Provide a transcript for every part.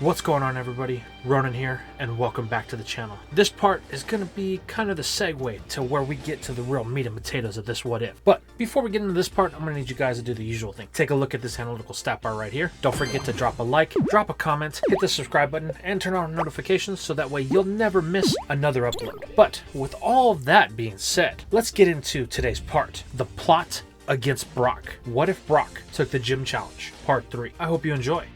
What's going on, everybody? Ronan here, and welcome back to the channel. This part is going to be kind of the segue to where we get to the real meat and potatoes of this what if. But before we get into this part, I'm going to need you guys to do the usual thing. Take a look at this analytical stat bar right here. Don't forget to drop a like, drop a comment, hit the subscribe button, and turn on notifications so that way you'll never miss another upload. But with all that being said, let's get into today's part. The plot against Brock. What if Brock took the gym challenge? Part 3. I hope you enjoy.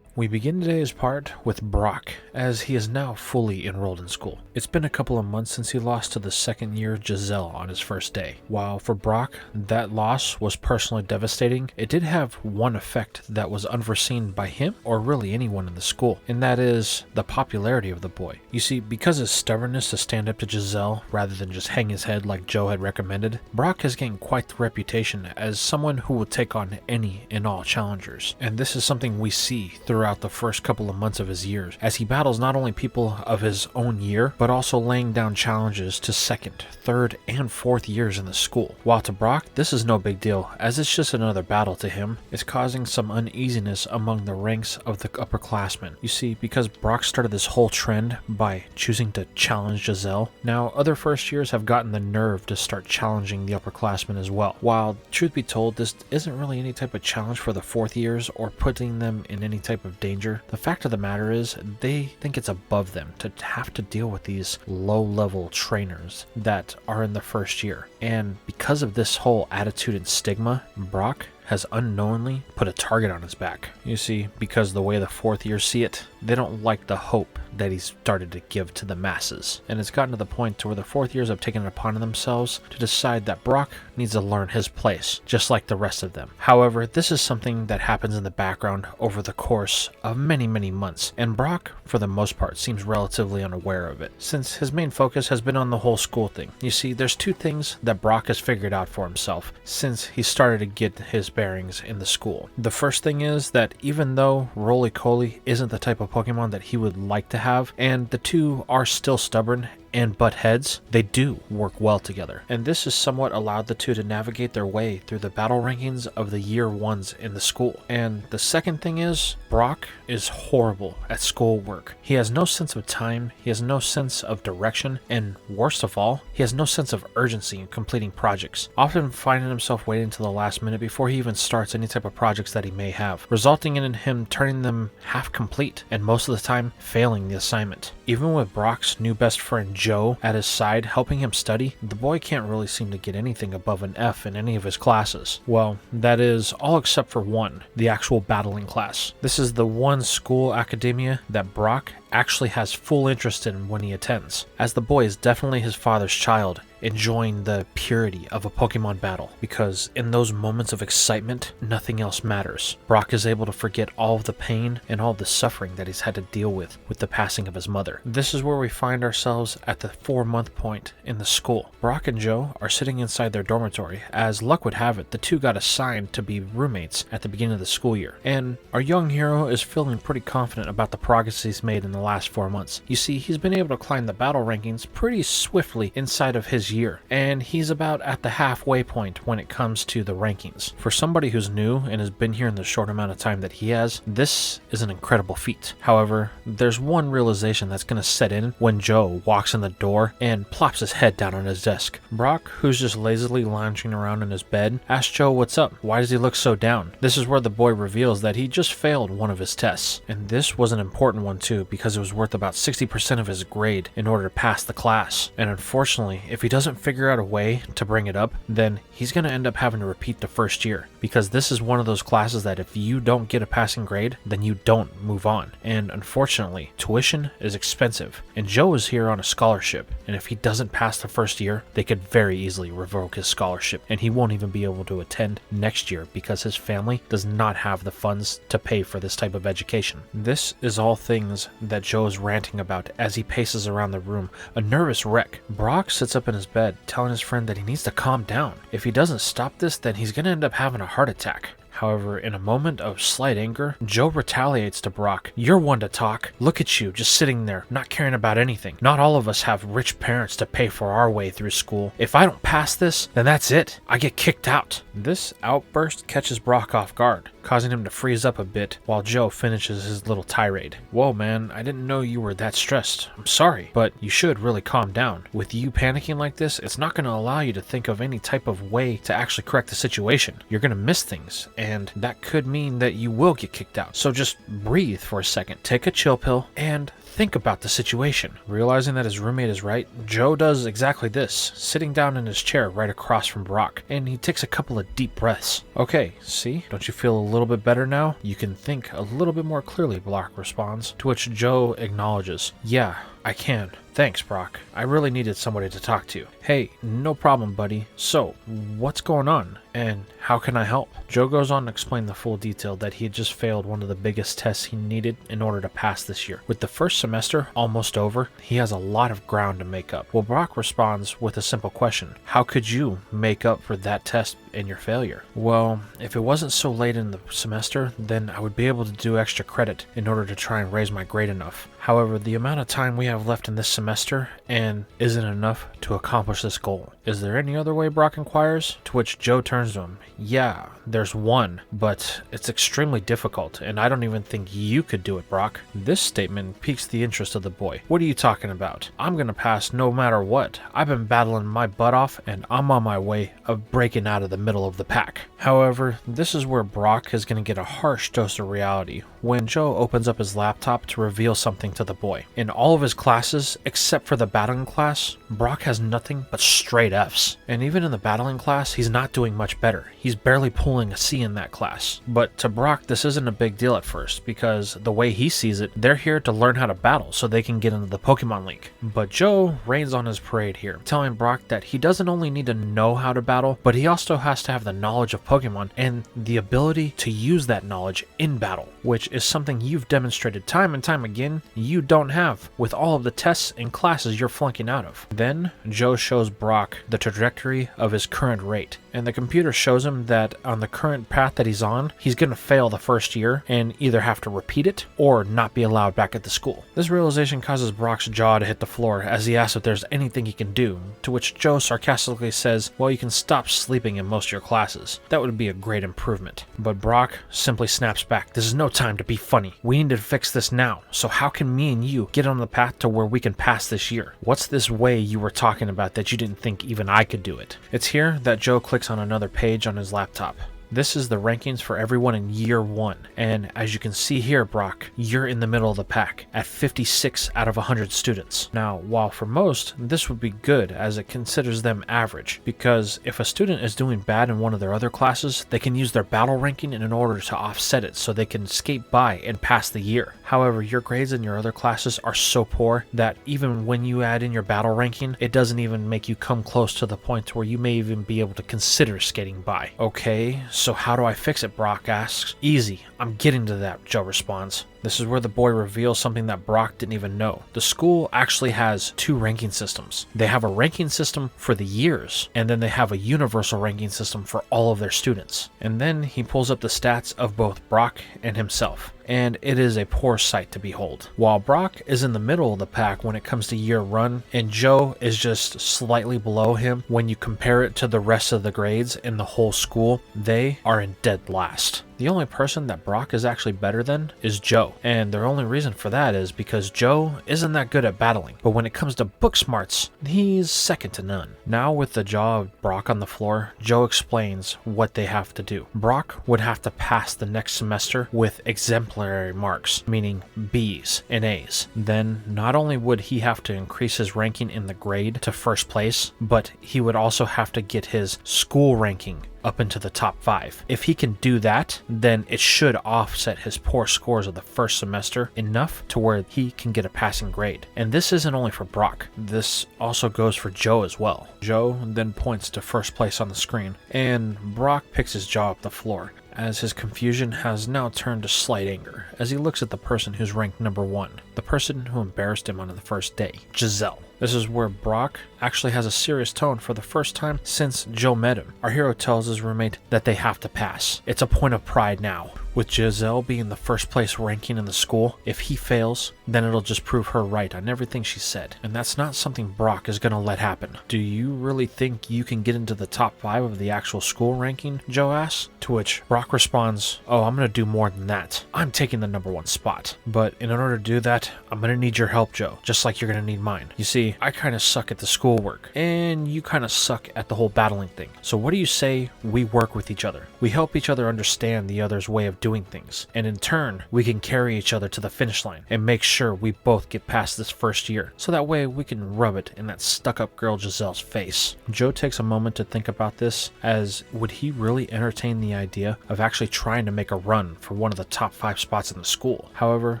We begin today's part with Brock, as he is now fully enrolled in school. It's been a couple of months since he lost to the second-year Giselle on his first day. While for Brock, that loss was personally devastating, it did have one effect that was unforeseen by him or really anyone in the school, and that is the popularity of the boy. You see, because of his stubbornness to stand up to Giselle rather than just hang his head like Joe had recommended, Brock has gained quite the reputation as someone who will take on any and all challengers. And this is something we see throughout the first couple of months of his years, as he battles not only people of his own year, but also laying down challenges to second, third, and fourth years in the school. While to Brock, this is no big deal, as it's just another battle to him. It's causing some uneasiness among the ranks of the upperclassmen. You see, because Brock started this whole trend by choosing to challenge Giselle, now other first years have gotten the nerve to start challenging the upperclassmen as well. While, truth be told, this isn't really any type of challenge for the fourth years or putting them in any type of danger, the fact of the matter is they think it's above them to have to deal with these low-level trainers that are in the first year. And because of this whole attitude and stigma, Brock has unknowingly put a target on his back. You see, because the way the fourth years see it, they don't like the hope that he's started to give to the masses. And it's gotten to the point to where the fourth years have taken it upon themselves to decide that Brock needs to learn his place, just like the rest of them. However, this is something that happens in the background over the course of many months, and Brock, for the most part, seems relatively unaware of it, since his main focus has been on the whole school thing. You see, there's two things that Brock has figured out for himself since he started to get his bearings in the school. The first thing is that even though Roly-Coly isn't the type of Pokemon that he would like to have, and the two are still stubborn and butt heads, they do work well together. And this has somewhat allowed the two to navigate their way through the battle rankings of the year ones in the school. And the second thing is, Brock is horrible at schoolwork. He has no sense of time, he has no sense of direction, and worst of all, he has no sense of urgency in completing projects, often finding himself waiting until the last minute before he even starts any type of projects that he may have, resulting in him turning them half complete, and most of the time failing the assignment. Even with Brock's new best friend Joe at his side helping him study, the boy can't really seem to get anything above an F in any of his classes. Well, that is all except for one, the actual battling class. This is the one school academia that Brock actually has full interest in when he attends, as the boy is definitely his father's child, enjoying the purity of a Pokemon battle, because in those moments of excitement, nothing else matters. Brock is able to forget all of the pain and all of the suffering that he's had to deal with the passing of his mother. This is where we find ourselves at the 4-month point in the school. Brock and Joe are sitting inside their dormitory. As luck would have it, the two got assigned to be roommates at the beginning of the school year, and our young hero is feeling pretty confident about the progress he's made in the last 4 months. You see, he's been able to climb the battle rankings pretty swiftly inside of his year, and he's about at the halfway point when it comes to the rankings. For somebody who's new and has been here in the short amount of time that he has, this is an incredible feat. However, there's one realization that's going to set in when Joe walks in the door and plops his head down on his desk. Brock, who's just lazily lounging around in his bed, asks Joe what's up. Why does he look so down? This is where the boy reveals that he just failed one of his tests, and this was an important one too, because it was worth about 60% of his grade in order to pass the class. And unfortunately, if he doesn't figure out a way to bring it up, then he's going to end up having to repeat the first year, because this is one of those classes that if you don't get a passing grade, then you don't move on. And unfortunately, tuition is expensive, and Joe is here on a scholarship, and if he doesn't pass the first year, they could very easily revoke his scholarship, and he won't even be able to attend next year because his family does not have the funds to pay for this type of education. This is all things that Joe is ranting about as he paces around the room, a nervous wreck. Brock sits up in his bed, telling his friend that he needs to calm down. If he doesn't stop this, then he's going to end up having a heart attack. However, in a moment of slight anger, Joe retaliates to Brock. You're one to talk. Look at you, just sitting there, not caring about anything. Not all of us have rich parents to pay for our way through school. If I don't pass this, then that's it. I get kicked out. This outburst catches Brock off guard, causing him to freeze up a bit while Joe finishes his little tirade. Whoa man, I didn't know you were that stressed. I'm sorry, but you should really calm down. With you panicking like this, it's not going to allow you to think of any type of way to actually correct the situation. You're going to miss things, and that could mean that you will get kicked out. So just breathe for a second, take a chill pill, and think about the situation. Realizing that his roommate is right, Joe does exactly this, sitting down in his chair right across from Brock, and he takes a couple of deep breaths. Okay, see? Don't you feel a little bit better now? You can think a little bit more clearly, Brock responds, to which Joe acknowledges, yeah, I can. Thanks, Brock. I really needed somebody to talk to. Hey, no problem, buddy. So, what's going on? And how can I help? Joe goes on to explain the full detail that he had just failed one of the biggest tests he needed in order to pass this year. With the first semester almost over, he has a lot of ground to make up. Well, Brock responds with a simple question. How could you make up for that test and your failure? Well, if it wasn't so late in the semester, then I would be able to do extra credit in order to try and raise my grade enough. However, the amount of time we have left in this semester and isn't enough to accomplish this goal. Is there any other way, Brock inquires? To which Joe turns to him. Yeah, there's one, but it's extremely difficult, and I don't even think you could do it, Brock. This statement piques the interest of the boy. What are you talking about? I'm gonna pass no matter what. I've been battling my butt off, and I'm on my way of breaking out of the middle of the pack. However, this is where Brock is gonna get a harsh dose of reality when Joe opens up his laptop to reveal something to the boy. In all of his classes, except for the battling class, Brock has nothing but straight Fs. And even in the battling class, he's not doing much better. He's barely pulling a C in that class. But to Brock, this isn't a big deal at first, because the way he sees it, they're here to learn how to battle so they can get into the Pokemon League. But Joe rains on his parade here, telling Brock that he doesn't only need to know how to battle, but he also has to have the knowledge of Pokemon and the ability to use that knowledge in battle, which is something you've demonstrated time and time again you don't have with all of the tests and classes you're flunking out of. Then Joe shows Brock the trajectory of his current rate, and the computer shows him that on the current path that he's on, he's going to fail the first year and either have to repeat it or not be allowed back at the school. This realization causes Brock's jaw to hit the floor as he asks if there's anything he can do, to which Joe sarcastically says, well, you can stop sleeping in most of your classes. That would be a great improvement. But Brock simply snaps back. This is no time to be funny. We need to fix this now. So how can me and you get on the path to where we can pass this year? What's this way you were talking about that you didn't think even I could do it? It's here that Joe clicks on another page on his laptop. This is the rankings for everyone in year 1, and as you can see here, Brock, you're in the middle of the pack at 56 out of 100 students. Now, while for most, this would be good as it considers them average, because if a student is doing bad in one of their other classes, they can use their battle ranking in order to offset it so they can skate by and pass the year. However, your grades in your other classes are so poor that even when you add in your battle ranking, it doesn't even make you come close to the point where you may even be able to consider skating by. Okay, so how do I fix it, Brock asks. Easy, I'm getting to that, Joe responds. This is where the boy reveals something that Brock didn't even know. The school actually has 2 ranking systems. They have a ranking system for the years, and then they have a universal ranking system for all of their students. And then he pulls up the stats of both Brock and himself, and it is a poor sight to behold. While Brock is in the middle of the pack when it comes to year run, and Joe is just slightly below him when you compare it to the rest of the grades in the whole school, they are in dead last. The only person that Brock is actually better than is Joe, and their only reason for that is because Joe isn't that good at battling, but when it comes to book smarts, he's second to none. Now with the jaw of Brock on the floor, Joe explains what they have to do. Brock would have to pass the next semester with exemplary marks, meaning B's and A's. Then not only would he have to increase his ranking in the grade to first place, but he would also have to get his school ranking up into the top 5. If he can do that, then it should offset his poor scores of the first semester enough to where he can get a passing grade. And this isn't only for Brock, this also goes for Joe as well. Joe then points to first place on the screen, and Brock picks his jaw up the floor, as his confusion has now turned to slight anger as he looks at the person who's ranked number 1, the person who embarrassed him on the first day, Giselle. This is where Brock actually has a serious tone for the first time since Joe met him. Our hero tells his roommate that they have to pass. It's a point of pride now. With Giselle being the first place ranking in the school, if he fails, then it'll just prove her right on everything she said. And that's not something Brock is going to let happen. Do you really think you can get into the top 5 of the actual school ranking? Joe asks. To which Brock responds, oh, I'm going to do more than that. I'm taking the number 1 spot. But in order to do that, I'm going to need your help, Joe, just like you're going to need mine. You see, I kind of suck at the schoolwork, and you kind of suck at the whole battling thing. So what do you say we work with each other? We help each other understand the other's way of doing things, and in turn, we can carry each other to the finish line and make sure we both get past this first year, so that way we can rub it in that stuck-up girl Giselle's face. Joe takes a moment to think about this, as would he really entertain the idea of actually trying to make a run for one of the top 5 spots in the school? However,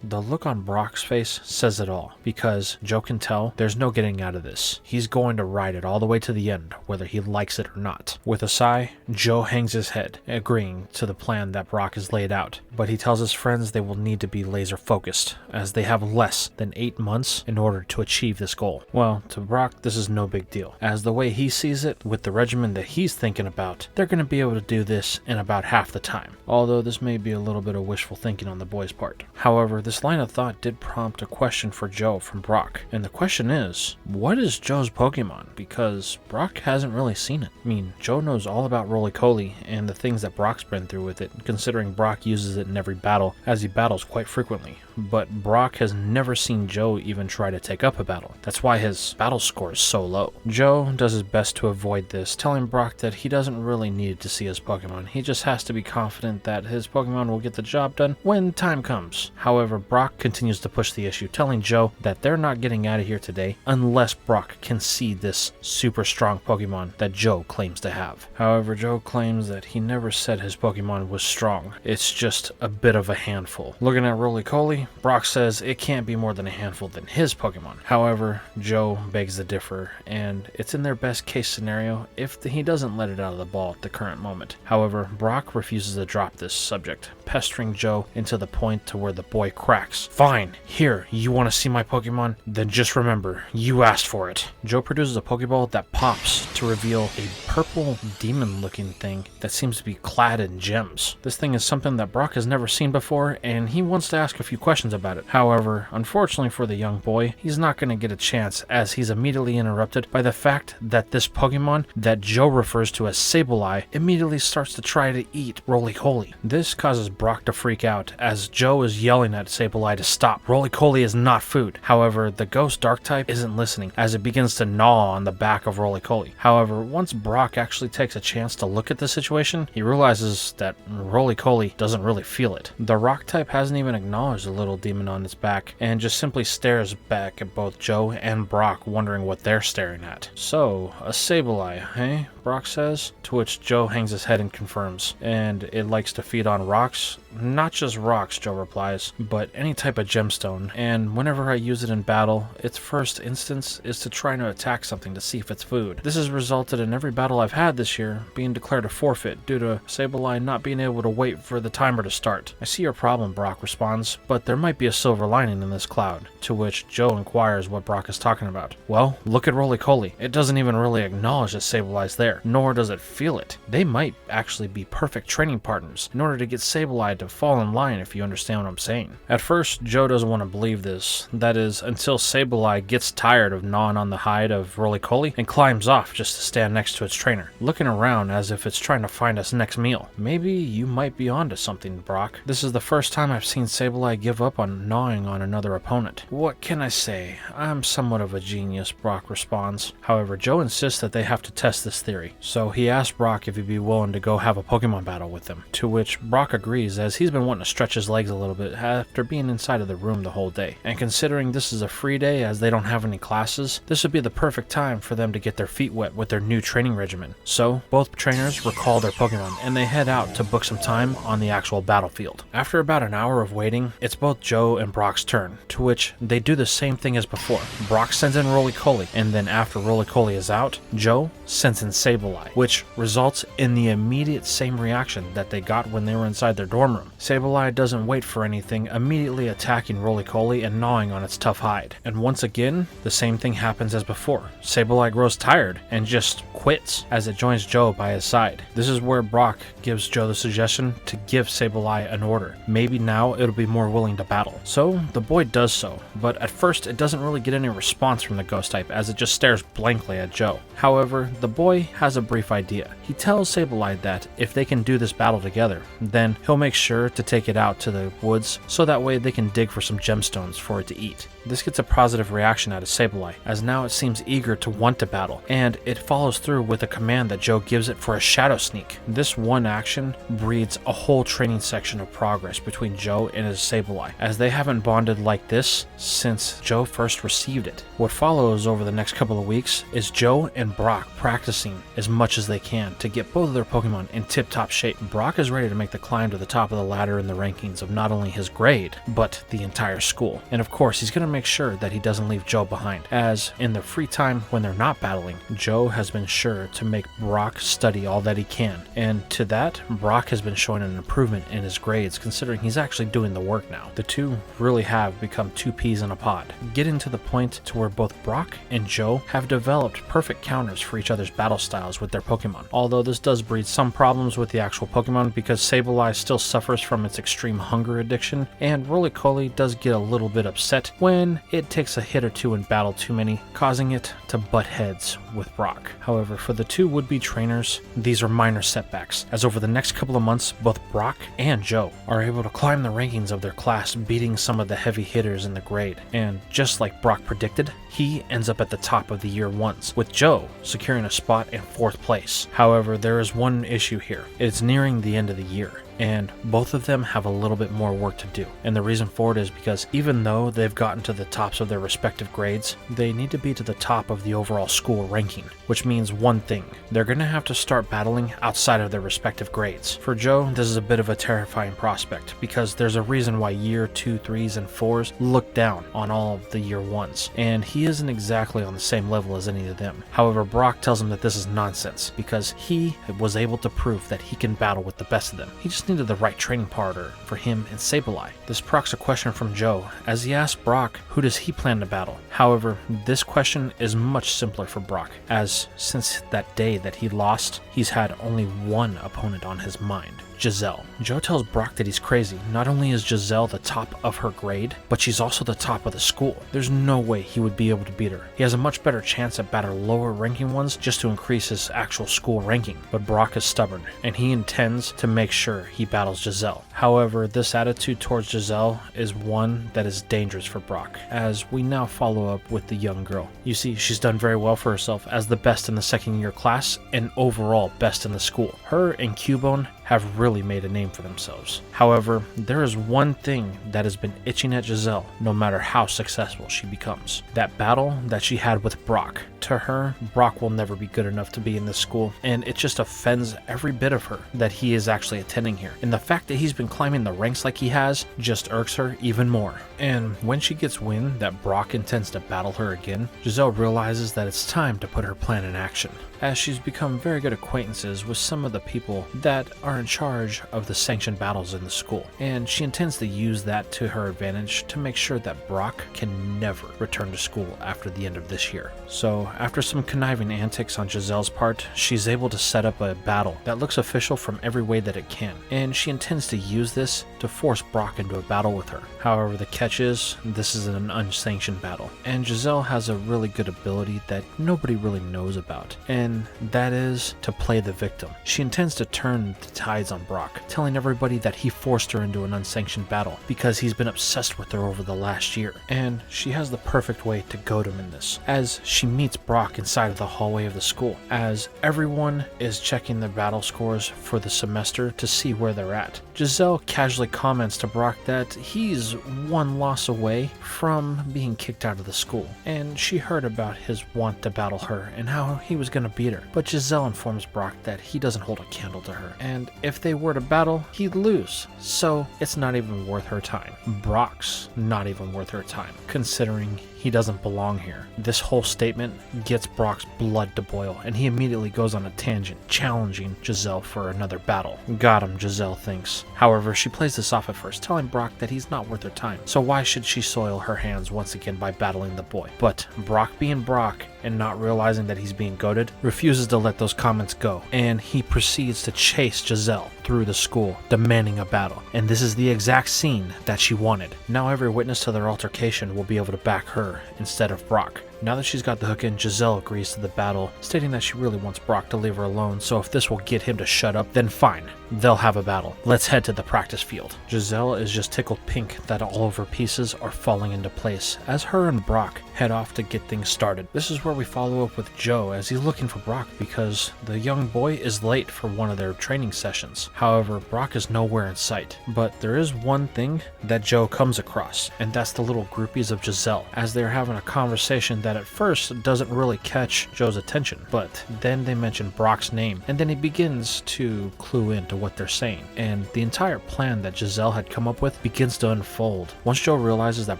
the look on Brock's face says it all, because Joe can tell there's no getting out of this. He's going to ride it all the way to the end, whether he likes it or not. With a sigh, Joe hangs his head, agreeing to the plan that Brock has laid out, but he tells his friends they will need to be laser focused, as they have less than 8 months in order to achieve this goal. Well, to Brock, this is no big deal, as the way he sees it, with the regimen that he's thinking about, they're going to be able to do this in about half the time, although this may be a little bit of wishful thinking on the boys' part. However, this line of thought did prompt a question for Joe from Brock, and the question is, what is Joe's Pokemon? Because Brock hasn't really seen it. I mean, Joe knows all about Roly-Coly and the things that Brock's been through with it, considering Brock uses it in every battle, as he battles quite frequently. But Brock has never seen Joe even try to take up a battle. That's why his battle score is so low. Joe does his best to avoid this, telling Brock that he doesn't really need to see his Pokemon. He just has to be confident that his Pokemon will get the job done when time comes. However, Brock continues to push the issue, telling Joe that they're not getting out of here today unless Brock can see this super strong Pokemon that Joe claims to have. However, Joe claims that he never said his Pokemon was strong. It's just a bit of a handful. Looking at Roly-Coly, Brock says it can't be more than a handful than his Pokemon. However, Joe begs to differ, and it's in their best case scenario if he doesn't let it out of the ball at the current moment. However, Brock refuses to drop this subject, pestering Joe into the point to where the boy cracks. Fine, here, you want to see my Pokemon? Then just remember, you asked for it. Joe produces a Pokeball that pops to reveal a purple demon-looking thing that seems to be clad in gems. This thing is something that Brock has never seen before, and he wants to ask a few questions about it. However, unfortunately for the young boy, he's not going to get a chance, as he's immediately interrupted by the fact that this Pokemon that Joe refers to as Sableye immediately starts to try to eat Roly-Coly. This causes Brock to freak out, as Joe is yelling at Sableye to stop. Roly-Coly is not food. However, the ghost dark type isn't listening, as it begins to gnaw on the back of Roly-Coly. However, once Brock actually takes a chance to look at the situation, he realizes that Roly-Coly doesn't really feel it. The rock type hasn't even acknowledged the little demon on its back, and just simply stares back at both Joe and Brock, wondering what they're staring at. So, a Sableye, eh? Brock says, to which Joe hangs his head and confirms. And it likes to feed on rocks. Not just rocks, Joe replies, but any type of gemstone, and whenever I use it in battle, its first instance is to try to attack something to see if it's food. This has resulted in every battle I've had this year being declared a forfeit due to Sableye not being able to wait for the timer to start. I see your problem, Brock responds, but there might be a silver lining in this cloud, to which Joe inquires what Brock is talking about. Well, look at Roly-Coly. It doesn't even really acknowledge that Sableye's there, nor does it feel it. They might actually be perfect training partners in order to get Sableye to fall in line, if you understand what I'm saying. At first, Joe doesn't want to believe this. That is, until Sableye gets tired of gnawing on the hide of Roly-Coly and climbs off just to stand next to its trainer, looking around as if it's trying to find its next meal. Maybe you might be onto something, Brock. This is the first time I've seen Sableye give up on gnawing on another opponent. What can I say? I'm somewhat of a genius, Brock responds. However, Joe insists that they have to test this theory, so he asks Brock if he'd be willing to go have a Pokemon battle with them, to which Brock agrees, as he's been wanting to stretch his legs a little bit after being inside of the room the whole day. And considering this is a free day as they don't have any classes, this would be the perfect time for them to get their feet wet with their new training regimen. So, both trainers recall their Pokemon, and they head out to book some time on the actual battlefield. After about an hour of waiting, it's both Joe and Brock's turn, to which they do the same thing as before. Brock sends in Roly-Coly, and then after Roly-Coly is out, Joe sends in Sableye. Sableye, which results in the immediate same reaction that they got when they were inside their dorm room. Sableye doesn't wait for anything, immediately attacking Roly-Coly and gnawing on its tough hide. And once again, the same thing happens as before. Sableye grows tired and just quits as it joins Joe by his side. This is where Brock gives Joe the suggestion to give Sableye an order. Maybe now it'll be more willing to battle. So the boy does so, but at first it doesn't really get any response from the ghost type as it just stares blankly at Joe. However, the boy has a brief idea. He tells Sableye that if they can do this battle together, then he'll make sure to take it out to the woods so that way they can dig for some gemstones for it to eat. This gets a positive reaction out of Sableye, as now it seems eager to want to battle, and it follows through with a command that Joe gives it for a shadow sneak. This one action breeds a whole training section of progress between Joe and his Sableye, as they haven't bonded like this since Joe first received it. What follows over the next couple of weeks is Joe and Brock practicing as much as they can to get both of their Pokemon in tip-top shape. Brock is ready to make the climb to the top of the ladder in the rankings of not only his grade, but the entire school. And of course, he's going to make sure that he doesn't leave Joe behind, as in their free time when they're not battling, Joe has been sure to make Brock study all that he can. And to that, Brock has been showing an improvement in his grades, considering he's actually doing the work now. The two really have become two peas in a pod, getting to the point to where both Brock and Joe have developed perfect counters for each other's battle styles with their Pokemon. Although this does breed some problems with the actual Pokemon because Sableye still suffers from its extreme hunger addiction, and Roly-Coly does get a little bit upset when it takes a hit or two in battle too many, causing it to butt heads with Brock. However, for the two would-be trainers, these are minor setbacks, as over the next couple of months, both Brock and Joe are able to climb the rankings of their class, beating some of the heavy hitters in the grade. And just like Brock predicted, he ends up at the top of the year ones, with Joe securing a spot in 4th place. However, there is one issue here. It's nearing the end of the year, and both of them have a little bit more work to do. And the reason for it is because even though they've gotten to the tops of their respective grades, they need to be to the top of the overall school ranking, which means one thing: they're going to have to start battling outside of their respective grades. For Joe, this is a bit of a terrifying prospect, because there's a reason why year 2, 3s, and 4s look down on all of the year 1s, and he isn't exactly on the same level as any of them. However, Brock tells him that this is nonsense, because he was able to prove that he can battle with the best of them. He just needed the right training partner for him and Sableye. This procs a question from Joe, as he asks Brock who does he plan to battle. However, this question is much simpler for Brock, as since that day that he lost, he's had only one opponent on his mind: Giselle. Joe tells Brock that he's crazy. Not only is Giselle the top of her grade, but she's also the top of the school. There's no way he would be able to beat her. He has a much better chance at battling lower ranking ones just to increase his actual school ranking. But Brock is stubborn, and he intends to make sure he battles Giselle. However, this attitude towards Giselle is one that is dangerous for Brock, as we now follow up with the young girl. You see, she's done very well for herself as the best in the second year class and overall best in the school. Her and Cubone have really made a name for themselves. However, there is one thing that has been itching at Giselle, no matter how successful she becomes: that battle that she had with Brock. To her, Brock will never be good enough to be in this school, and it just offends every bit of her that he is actually attending here. And the fact that he's been climbing the ranks like he has just irks her even more. And when she gets wind that Brock intends to battle her again, Giselle realizes that it's time to put her plan in action, as she's become very good acquaintances with some of the people that are in charge of the sanctioned battles in the school, and she intends to use that to her advantage to make sure that Brock can never return to school after the end of this year. So after some conniving antics on Giselle's part, she's able to set up a battle that looks official from every way that it can, and she intends to use this to force Brock into a battle with her. However, the catch is, this is an unsanctioned battle, and Giselle has a really good ability that nobody really knows about, and that is to play the victim. She intends to turn the tides on Brock, telling everybody that he forced her into an unsanctioned battle because he's been obsessed with her over the last year. And she has the perfect way to goad him in this, as she meets Brock inside of the hallway of the school, as everyone is checking their battle scores for the semester to see where they're at. Giselle casually comments to Brock that he's one loss away from being kicked out of the school, and she heard about his want to battle her and how he was going to beat her. But Giselle informs Brock that he doesn't hold a candle to her, and if they were to battle, he'd lose, so it's not even worth her time. Brock's not even worth her time, considering he doesn't belong here. This whole statement gets Brock's blood to boil, and he immediately goes on a tangent, challenging Giselle for another battle. Got him, Giselle thinks. However, she plays this off at first, telling Brock that he's not worth her time, so why should she soil her hands once again by battling the boy? But Brock being Brock, and not realizing that he's being goaded, refuses to let those comments go, and he proceeds to chase Giselle through the school, demanding a battle. And this is the exact scene that she wanted. Now every witness to their altercation will be able to back her instead of Brock. Now that she's got the hook in, Giselle agrees to the battle, stating that she really wants Brock to leave her alone, so if this will get him to shut up, then fine, they'll have a battle. Let's head to the practice field. Giselle is just tickled pink that all of her pieces are falling into place as her and Brock head off to get things started. This is where we follow up with Joe as he's looking for Brock because the young boy is late for one of their training sessions. However, Brock is nowhere in sight. But there is one thing that Joe comes across, and that's the little groupies of Giselle, as they're having a conversation that at first doesn't really catch Joe's attention, but then they mention Brock's name, and then he begins to clue into what they're saying, and the entire plan that Giselle had come up with begins to unfold. Once Joe realizes that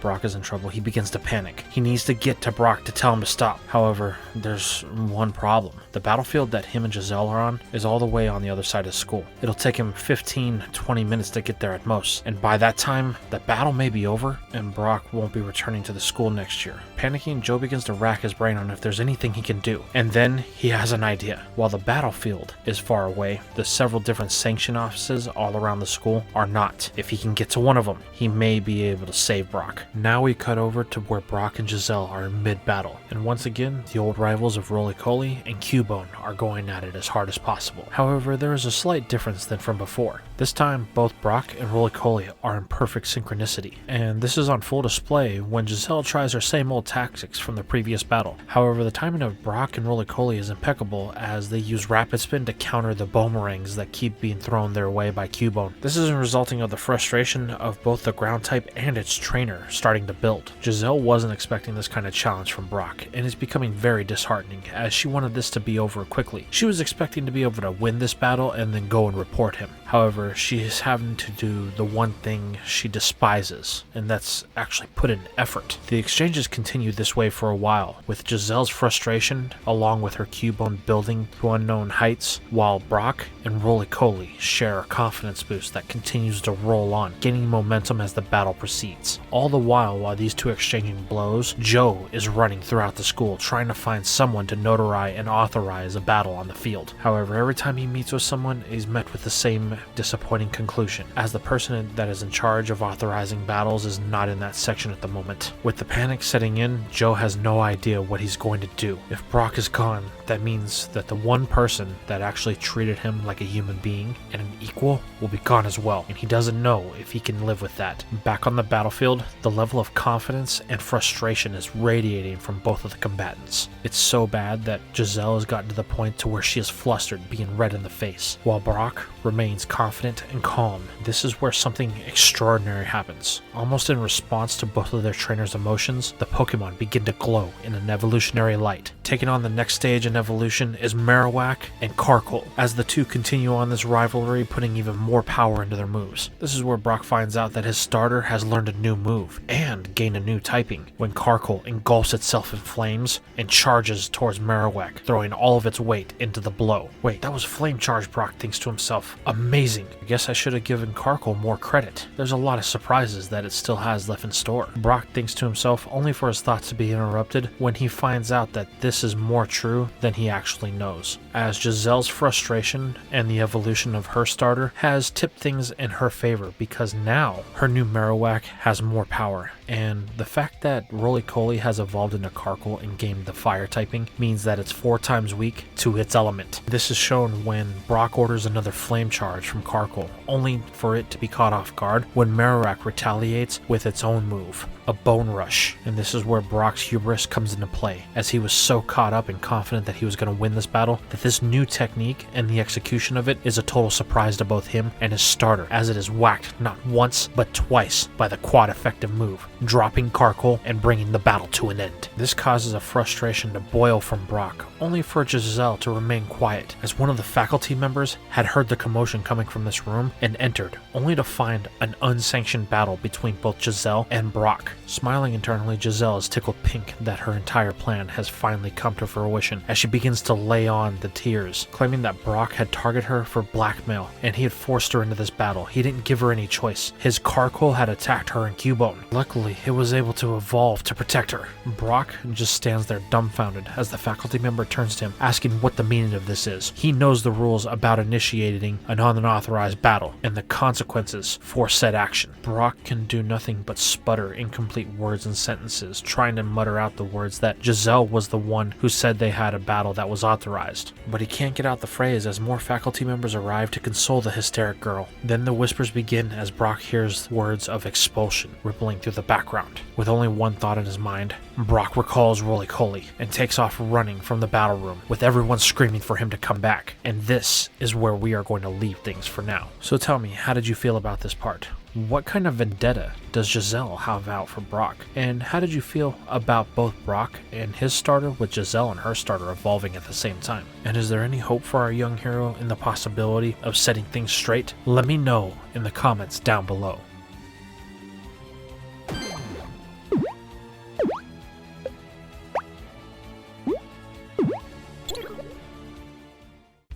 Brock is in trouble, he begins to panic. He needs to get to Brock to tell him to stop. However, there's one problem. The battlefield that him and Giselle are on is all the way on the other side of school. It'll take him 15-20 minutes to get there at most, and by that time, the battle may be over, and Brock won't be returning to the school next year. Panicking, Joe begins to rack his brain on if there's anything he can do, and then he has an idea. While the battlefield is far away, the several different sanction offices all around the school are not. If he can get to one of them, he may be able to save Brock. Now we cut over to where Brock and Giselle are in mid-battle, and once again, the old rivals of Roly-Coly and Cubone are going at it as hard as possible. However, there is a slight difference than from before. This time, both Brock and Roly-Coly are in perfect synchronicity, and this is on full display when Giselle tries her same old tactics from the previous battle. However, the timing of Brock and Roly-Coly is impeccable as they use rapid spin to counter the boomerangs that keep being thrown their way by Cubone. This is resulting of the frustration of both the ground type and its trainer starting to build. Giselle wasn't expecting this kind of challenge from Brock, and it's becoming very disheartening as she wanted this to be over quickly. She was expecting to be able to win this battle and then go and report him. However, she is having to do the one thing she despises, and that's actually put in effort. The exchanges continued this way for a while, with Giselle's frustration along with her Cubone building to unknown heights, while Brock and Roly-Coly share a confidence boost that continues to roll on, gaining momentum as the battle proceeds. All the while these two exchanging blows, Joe is running throughout the school trying to find someone to notarize and authorize a battle on the field. However, every time he meets with someone, he's met with the same disappointing conclusion, as the person that is in charge of authorizing battles is not in that section at the moment. With the panic setting in, Joe has no idea what he's going to do. If Brock is gone, that means that the one person that actually treated him like a human being and an equal will be gone as well, and he doesn't know if he can live with that. Back on the battlefield, the level of confidence and frustration is radiating from both of the combatants. It's so bad that Giselle has gotten to the point to where she is flustered, being red in the face, while Brock remains confident and calm. This is where something extraordinary happens. Almost in response to both of their trainers' emotions, the Pokemon begin to glow in an evolutionary light. Taking on the next stage in evolution is Marowak and Carkol, as the two continue on this rivalry, putting even more power into their moves. This is where Brock finds out that his starter has learned a new move and gained a new typing, when Carkol engulfs itself in flames and charges towards Marowak, throwing all of its weight into the blow. Wait, that was flame charge, Brock thinks to himself. Amazing. I guess I should have given Carkol more credit. There's a lot of surprises that it still has left in store. Brock thinks to himself, only for his thoughts to be interrupted when he finds out that this is more true than he actually knows, as Giselle's frustration and the evolution of her starter has tipped things in her favor, because now her new Marowak has more power, and the fact that Roly-Coly has evolved into Carkol and gained the fire typing means that it's 4 times weak to its element. This is shown when Brock orders another flame charge from Carkol, only for it to be caught off guard when Marowak retaliates with its own move, a Bone Rush. And this is where Brock's hubris comes into play, as he was so caught up and confident that he was going to win this battle that this new technique and the execution of it is a total surprise to both him and his starter, as it is whacked not once but twice by the quad effective move, dropping Carkol and bringing the battle to an end. This causes a frustration to boil from Brock, only for Giselle to remain quiet, as one of the faculty members had heard the commotion coming from this room and entered, only to find an unsanctioned battle between both Giselle and Brock. Smiling internally, Giselle is tickled pink that her entire plan has finally come to fruition as she begins to lay on the tears, claiming that Brock had targeted her for blackmail and he had forced her into this battle. He didn't give her any choice. His Carcoal had attacked her in Cubone. Luckily, it was able to evolve to protect her. Brock just stands there dumbfounded as the faculty member turns to him, asking what the meaning of this is. He knows the rules about initiating an unauthorized battle and the consequences for said action. Brock can do nothing but sputter incomplete words and sentences, trying to mutter out the words that Giselle was the one who said they had a battle that was authorized. But he can't get out the phrase as more faculty members arrive to console the hysteric girl. Then the whispers begin as Brock hears words of expulsion rippling through the background. With only one thought in his mind, Brock recalls Roly-Coly and takes off running from the battle room, with everyone screaming for him to come back. And this is where we are going to leave things for now. So tell me, how did you feel about this part? What kind of vendetta does Giselle have out for Brock? And how did you feel about both Brock and his starter, with Giselle and her starter evolving at the same time? And is there any hope for our young hero in the possibility of setting things straight? Let me know in the comments down below.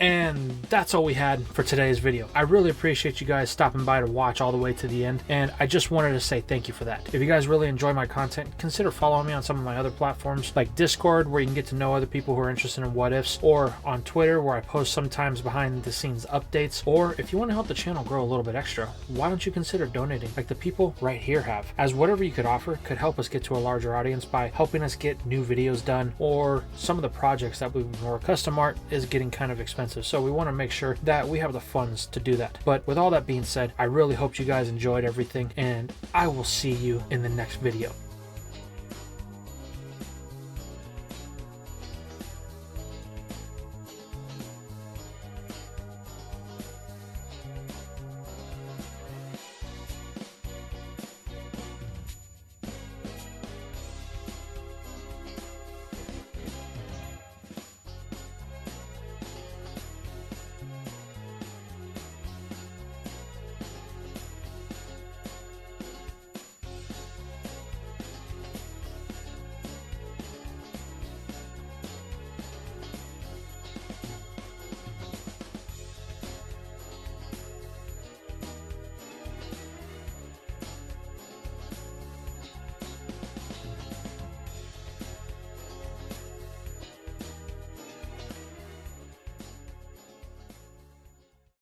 And that's all we had for today's video. I really appreciate you guys stopping by to watch all the way to the end, and I just wanted to say thank you for that. If you guys really enjoy my content, consider following me on some of my other platforms like Discord, where you can get to know other people who are interested in what ifs, or on Twitter, where I post sometimes behind the scenes updates. Or if you want to help the channel grow a little bit extra, why don't you consider donating like the people right here have, as whatever you could offer could help us get to a larger audience by helping us get new videos done, or some of the projects that we more custom art is getting kind of expensive. So we want to make sure that we have the funds to do that. But with all that being said, I really hope you guys enjoyed everything, and I will see you in the next video.